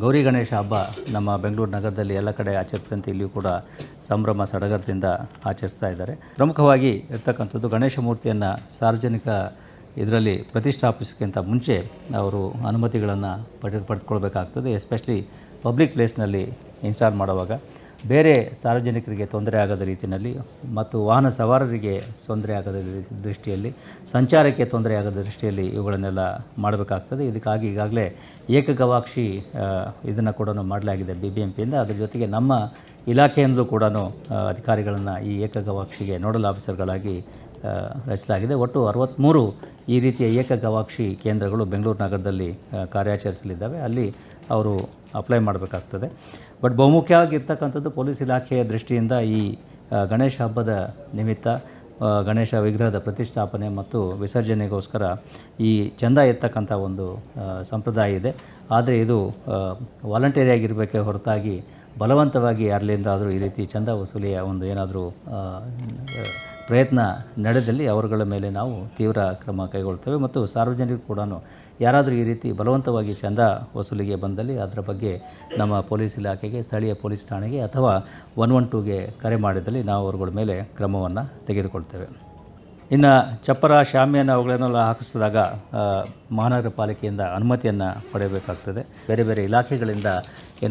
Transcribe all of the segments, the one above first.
ಗೌರಿ ಗಣೇಶ ಹಬ್ಬ ನಮ್ಮ ಬೆಂಗಳೂರು ನಗರದಲ್ಲಿ ಎಲ್ಲ ಕಡೆ ಆಚರಿಸಿದಂತೆ ಇಲ್ಲಿಯೂ ಕೂಡ ಸಂಭ್ರಮ ಸಡಗರದಿಂದ ಆಚರಿಸ್ತಾ ಇದ್ದಾರೆ. ಪ್ರಮುಖವಾಗಿ ಇರ್ತಕ್ಕಂಥದ್ದು ಗಣೇಶ ಮೂರ್ತಿಯನ್ನು ಸಾರ್ವಜನಿಕ ಇದರಲ್ಲಿ ಪ್ರತಿಷ್ಠಾಪಿಸೋಕ್ಕಿಂತ ಮುಂಚೆ ಅವರು ಅನುಮತಿಗಳನ್ನು ಪಡೆದುಕೊಳ್ಬೇಕಾಗ್ತದೆ. ಎಸ್ಪೆಷಲಿ ಪಬ್ಲಿಕ್ ಪ್ಲೇಸ್ನಲ್ಲಿ ಇನ್ಸ್ಟಾಲ್ ಮಾಡುವಾಗ ಬೇರೆ ಸಾರ್ವಜನಿಕರಿಗೆ ತೊಂದರೆ ಆಗದ ರೀತಿಯಲ್ಲಿ ಮತ್ತು ವಾಹನ ಸವಾರರಿಗೆ ತೊಂದರೆ ಆಗದ ದೃಷ್ಟಿಯಲ್ಲಿ, ಸಂಚಾರಕ್ಕೆ ತೊಂದರೆ ಆಗದ ದೃಷ್ಟಿಯಲ್ಲಿ ಇವುಗಳನ್ನೆಲ್ಲ ಮಾಡಬೇಕಾಗ್ತದೆ. ಇದಕ್ಕಾಗಿ ಈಗಾಗಲೇ ಏಕಗವಾಕ್ಷಿ ಇದನ್ನು ಕೂಡ ಮಾಡಲಾಗಿದೆ BBMPಯಿಂದ. ಅದರ ಜೊತೆಗೆ ನಮ್ಮ ಇಲಾಖೆಯಿಂದಲೂ ಕೂಡ ಅಧಿಕಾರಿಗಳನ್ನು ಈ ಏಕಗವಾಕ್ಷಿಗೆ ನೋಡಲ್ ಆಫೀಸರ್ಗಳಾಗಿ ರಚಿಸಲಾಗಿದೆ. ಒಟ್ಟು 63 ಈ ರೀತಿಯ ಏಕಗವಾಕ್ಷಿ ಕೇಂದ್ರಗಳು ಬೆಂಗಳೂರು ನಗರದಲ್ಲಿ ಕಾರ್ಯಾಚರಿಸಲಿದ್ದಾವೆ. ಅಲ್ಲಿ ಅವರು ಅಪ್ಲೈ ಮಾಡಬೇಕಾಗ್ತದೆ. ಬಟ್ ಬಹುಮುಖ್ಯವಾಗಿರ್ತಕ್ಕಂಥದ್ದು ಪೊಲೀಸ್ ಇಲಾಖೆಯ ದೃಷ್ಟಿಯಿಂದ ಈ ಗಣೇಶ ಹಬ್ಬದ ನಿಮಿತ್ತ ಗಣೇಶ ವಿಗ್ರಹದ ಪ್ರತಿಷ್ಠಾಪನೆ ಮತ್ತು ವಿಸರ್ಜನೆಗೋಸ್ಕರ ಈ ಚಂದ ಎತ್ತಕ್ಕಂಥ ಒಂದು ಸಂಪ್ರದಾಯ ಇದೆ. ಆದರೆ ಇದು ವಾಲಂಟರಿಯಾಗಿರಬೇಕೇ ಹೊರತಾಗಿ ಬಲವಂತವಾಗಿ ಯಾರಲ್ಲಿಂದಾದರೂ ಈ ರೀತಿ ಚಂದ ವಸೂಲಿಯ ಒಂದು ಏನಾದರೂ ಪ್ರಯತ್ನ ನಡೆದಲ್ಲಿ ಅವರುಗಳ ಮೇಲೆ ನಾವು ತೀವ್ರ ಕ್ರಮ ಕೈಗೊಳ್ತೇವೆ. ಮತ್ತು ಸಾರ್ವಜನಿಕರು ಕೂಡ ಯಾರಾದರೂ ಈ ರೀತಿ ಬಲವಂತವಾಗಿ ಚಂದ ವಸೂಲಿಗೆ ಬಂದಲ್ಲಿ ಅದರ ಬಗ್ಗೆ ನಮ್ಮ ಪೊಲೀಸ್ ಇಲಾಖೆಗೆ, ಸ್ಥಳೀಯ ಪೊಲೀಸ್ ಠಾಣೆಗೆ ಅಥವಾ 112ಗೆ ಕರೆ ಮಾಡಿದಲ್ಲಿ ನಾವು ಅವರುಗಳ ಮೇಲೆ ಕ್ರಮವನ್ನು ತೆಗೆದುಕೊಳ್ತೇವೆ. ಇನ್ನು ಚಪ್ಪರ, ಶಾಮಿಯಾನ ಅವುಗಳನ್ನೆಲ್ಲ ಹಾಕಿಸಿದಾಗ ಮಹಾನಗರ ಪಾಲಿಕೆಯಿಂದ ಅನುಮತಿಯನ್ನು ಪಡೆಯಬೇಕಾಗ್ತದೆ. ಬೇರೆ ಬೇರೆ ಇಲಾಖೆಗಳಿಂದ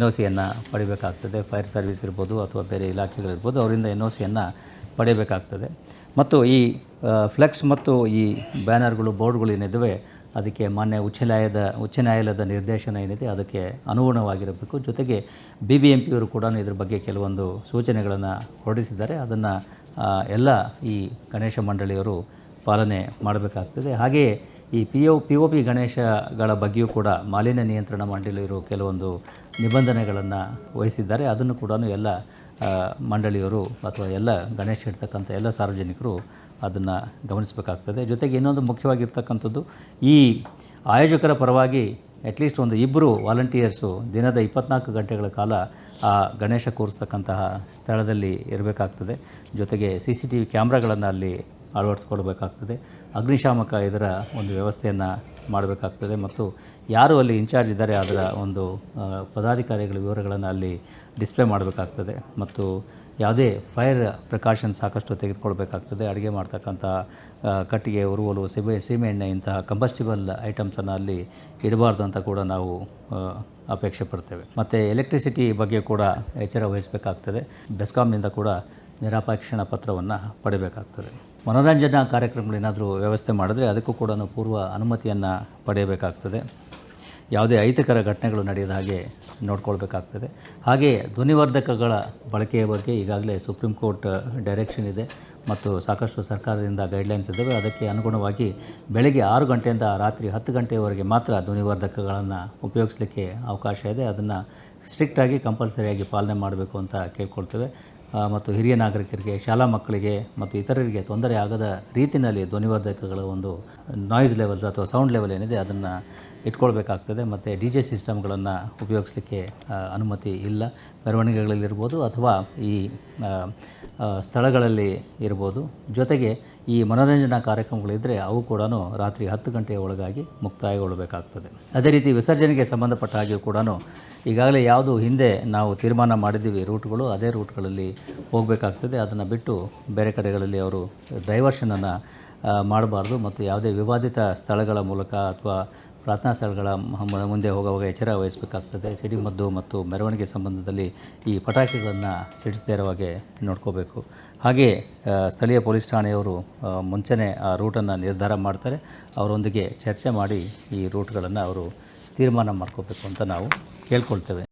NOCಯನ್ನು ಪಡೆಯಬೇಕಾಗ್ತದೆ. ಫೈರ್ ಸರ್ವಿಸ್ ಇರ್ಬೋದು ಅಥವಾ ಬೇರೆ ಇಲಾಖೆಗಳಿರ್ಬೋದು, ಅವರಿಂದ NOCಯನ್ನು ಪಡೆಯಬೇಕಾಗ್ತದೆ. ಮತ್ತು ಈ ಫ್ಲೆಕ್ಸ್ ಮತ್ತು ಈ ಬ್ಯಾನರ್ಗಳು, ಬೋರ್ಡ್ಗಳು ಏನಿದ್ದಾವೆ ಅದಕ್ಕೆ ಮಾನ್ಯ ಉಚ್ಚ ನ್ಯಾಯಾಲಯದ ನಿರ್ದೇಶನ ಏನಿದೆ ಅದಕ್ಕೆ ಅನುಗುಣವಾಗಿರಬೇಕು. ಜೊತೆಗೆ BBMPಯವರು ಕೂಡ ಇದ್ರ ಬಗ್ಗೆ ಕೆಲವೊಂದು ಸೂಚನೆಗಳನ್ನು ಹೊರಡಿಸಿದ್ದಾರೆ. ಅದನ್ನು ಎಲ್ಲ ಈ ಗಣೇಶ ಮಂಡಳಿಯವರು ಪಾಲನೆ ಮಾಡಬೇಕಾಗ್ತದೆ. ಹಾಗೆಯೇ ಈ POP ಗಣೇಶಗಳ ಬಗ್ಗೆಯೂ ಕೂಡ ಮಾಲಿನ್ಯ ನಿಯಂತ್ರಣ ಮಂಡಳಿಯವರು ಕೆಲವೊಂದು ನಿಬಂಧನೆಗಳನ್ನು ವಹಿಸಿದ್ದಾರೆ. ಅದನ್ನು ಕೂಡ ಎಲ್ಲ ಮಂಡಳಿಯವರು ಅಥವಾ ಎಲ್ಲ ಗಣೇಶ ಇಡ್ತಕ್ಕಂಥ ಎಲ್ಲ ಸಾರ್ವಜನಿಕರು ಅದನ್ನು ಗಮನಿಸಬೇಕಾಗ್ತದೆ. ಜೊತೆಗೆ ಇನ್ನೊಂದು ಮುಖ್ಯವಾಗಿರ್ತಕ್ಕಂಥದ್ದು, ಈ ಆಯೋಜಕರ ಪರವಾಗಿ ಅಟ್ಲೀಸ್ಟ್ ಒಂದು 2 ವಾಲಂಟಿಯರ್ಸು ದಿನದ 24 ಗಂಟೆಗಳ ಕಾಲ ಆ ಗಣೇಶ ಕೂರಿಸ್ತಕ್ಕಂತಹ ಸ್ಥಳದಲ್ಲಿ ಇರಬೇಕಾಗ್ತದೆ. ಜೊತೆಗೆ CCTV ಕ್ಯಾಮ್ರಾಗಳನ್ನು ಅಲ್ಲಿ ಅಳವಡಿಸ್ಕೊಳ್ಬೇಕಾಗ್ತದೆ. ಅಗ್ನಿಶಾಮಕ ಇದರ ಒಂದು ವ್ಯವಸ್ಥೆಯನ್ನು ಮಾಡಬೇಕಾಗ್ತದೆ. ಮತ್ತು ಯಾರು ಅಲ್ಲಿ ಇನ್ಚಾರ್ಜ್ ಇದ್ದಾರೆ ಅದರ ಒಂದು ಪದಾಧಿಕಾರಿಗಳ ವಿವರಗಳನ್ನು ಅಲ್ಲಿ ಡಿಸ್ಪ್ಲೇ ಮಾಡಬೇಕಾಗ್ತದೆ. ಮತ್ತು ಯಾವುದೇ ಫೈರ್ ಪ್ರಿಕಾಷನ್ ಸಾಕಷ್ಟು ತೆಗೆದುಕೊಳ್ಬೇಕಾಗ್ತದೆ. ಅಡುಗೆ ಮಾಡ್ತಕ್ಕಂಥ ಕಟ್ಟಿಗೆ, ಉರುವಲು, ಸೀಮೆ ಎಣ್ಣೆ ಇಂತಹ ಕಂಬಸ್ಟಿಬಲ್ ಐಟಮ್ಸನ್ನು ಅಲ್ಲಿ ಇಡಬಾರ್ದು ಅಂತ ಕೂಡ ನಾವು ಅಪೇಕ್ಷೆ ಪಡ್ತೇವೆ. ಮತ್ತು ಎಲೆಕ್ಟ್ರಿಸಿಟಿ ಬಗ್ಗೆ ಕೂಡ ಎಚ್ಚರ ವಹಿಸಬೇಕಾಗ್ತದೆ. ಬೆಸ್ಕಾಂನಿಂದ ಕೂಡ ನಿರಾಪೇಕ್ಷಣ ಪತ್ರವನ್ನು ಪಡೆಯಬೇಕಾಗ್ತದೆ. ಮನೋರಂಜನಾ ಕಾರ್ಯಕ್ರಮಗಳೇನಾದರೂ ವ್ಯವಸ್ಥೆ ಮಾಡಿದ್ರೆ ಅದಕ್ಕೂ ಕೂಡ ಪೂರ್ವ ಅನುಮತಿಯನ್ನು ಪಡೆಯಬೇಕಾಗ್ತದೆ. ಯಾವುದೇ ಅಹಿತಕರ ಘಟನೆಗಳು ನಡೆಯದ ಹಾಗೆ ನೋಡ್ಕೊಳ್ಬೇಕಾಗ್ತದೆ. ಹಾಗೆಯೇ ಧ್ವನಿವರ್ಧಕಗಳ ಬಳಕೆಯ ಬಗ್ಗೆ ಈಗಾಗಲೇ ಸುಪ್ರೀಂ ಕೋರ್ಟ್ ಡೈರೆಕ್ಷನ್ ಇದೆ ಮತ್ತು ಸಾಕಷ್ಟು ಸರ್ಕಾರದಿಂದ ಗೈಡ್ಲೈನ್ಸ್ ಇದ್ದಾವೆ. ಅದಕ್ಕೆ ಅನುಗುಣವಾಗಿ ಬೆಳಗ್ಗೆ 6 ಗಂಟೆಯಿಂದ ರಾತ್ರಿ 10 ಗಂಟೆಯವರೆಗೆ ಮಾತ್ರ ಧ್ವನಿವರ್ಧಕಗಳನ್ನು ಉಪಯೋಗಿಸಲಿಕ್ಕೆ ಅವಕಾಶ ಇದೆ. ಅದನ್ನು ಸ್ಟ್ರಿಕ್ಟಾಗಿ ಕಂಪಲ್ಸರಿಯಾಗಿ ಪಾಲನೆ ಮಾಡಬೇಕು ಅಂತ ಕೇಳ್ಕೊಳ್ತೇವೆ. ಮತ್ತು ಹಿರಿಯ ನಾಗರಿಕರಿಗೆ, ಶಾಲಾ ಮಕ್ಕಳಿಗೆ ಮತ್ತು ಇತರರಿಗೆ ತೊಂದರೆ ಆಗದ ರೀತಿಯಲ್ಲಿ ಧ್ವನಿವರ್ಧಕಗಳ ಒಂದು ನಾಯ್ಸ್ ಲೆವೆಲ್ ಅಥವಾ ಸೌಂಡ್ ಲೆವೆಲ್ ಏನಿದೆ ಅದನ್ನು ಇಟ್ಕೊಳ್ಬೇಕಾಗ್ತದೆ. ಮತ್ತು DJ ಸಿಸ್ಟಮ್ಗಳನ್ನು ಉಪಯೋಗಿಸಲಿಕ್ಕೆ ಅನುಮತಿ ಇಲ್ಲ. ಮೆರವಣಿಗೆಗಳಲ್ಲಿರ್ಬೋದು ಅಥವಾ ಈ ಸ್ಥಳಗಳಲ್ಲಿ ಇರ್ಬೋದು. ಜೊತೆಗೆ ಈ ಮನೋರಂಜನಾ ಕಾರ್ಯಕ್ರಮಗಳಿದ್ದರೆ ಅವು ಕೂಡ ರಾತ್ರಿ 10 ಗಂಟೆಯ ಒಳಗಾಗಿ ಮುಕ್ತಾಯಗೊಳ್ಳಬೇಕಾಗ್ತದೆ. ಅದೇ ರೀತಿ ವಿಸರ್ಜನೆಗೆ ಸಂಬಂಧಪಟ್ಟ ಹಾಗೆಯೂ ಕೂಡ ಈಗಾಗಲೇ ಯಾವುದು ಹಿಂದೆ ನಾವು ತೀರ್ಮಾನ ಮಾಡಿದ್ದೀವಿ ರೂಟ್ಗಳು, ಅದೇ ರೂಟ್ಗಳಲ್ಲಿ ಹೋಗಬೇಕಾಗ್ತದೆ. ಅದನ್ನು ಬಿಟ್ಟು ಬೇರೆ ಕಡೆಗಳಲ್ಲಿ ಅವರು ಡೈವರ್ಷನನ್ನು ಮಾಡಬಾರ್ದು. ಮತ್ತು ಯಾವುದೇ ವಿವಾದಿತ ಸ್ಥಳಗಳ ಮೂಲಕ ಅಥವಾ ಪ್ರಾರ್ಥನಾ ಸ್ಥಳಗಳ ಮುಂದೆ ಹೋಗುವಾಗ ಎಚ್ಚರ ವಹಿಸಬೇಕಾಗ್ತದೆ. ಸಿಡಿಮದ್ದು ಮತ್ತು ಮೆರವಣಿಗೆ ಸಂಬಂಧದಲ್ಲಿ ಈ ಪಟಾಕಿಗಳನ್ನು ಸಿಡಿಸದೇ ಇರೋ ಹಾಗೆ ನೋಡ್ಕೋಬೇಕು. ಹಾಗೆಯೇ ಸ್ಥಳೀಯ ಪೊಲೀಸ್ ಠಾಣೆಯವರು ಮುಂಚೆನೇ ಆ ರೂಟನ್ನು ನಿರ್ಧಾರ ಮಾಡ್ತಾರೆ. ಅವರೊಂದಿಗೆ ಚರ್ಚೆ ಮಾಡಿ ಈ ರೂಟ್ಗಳನ್ನು ಅವರು ತೀರ್ಮಾನ ಮಾಡ್ಕೋಬೇಕು ಅಂತ ನಾವು ಕೇಳ್ಕೊಳ್ತೇವೆ.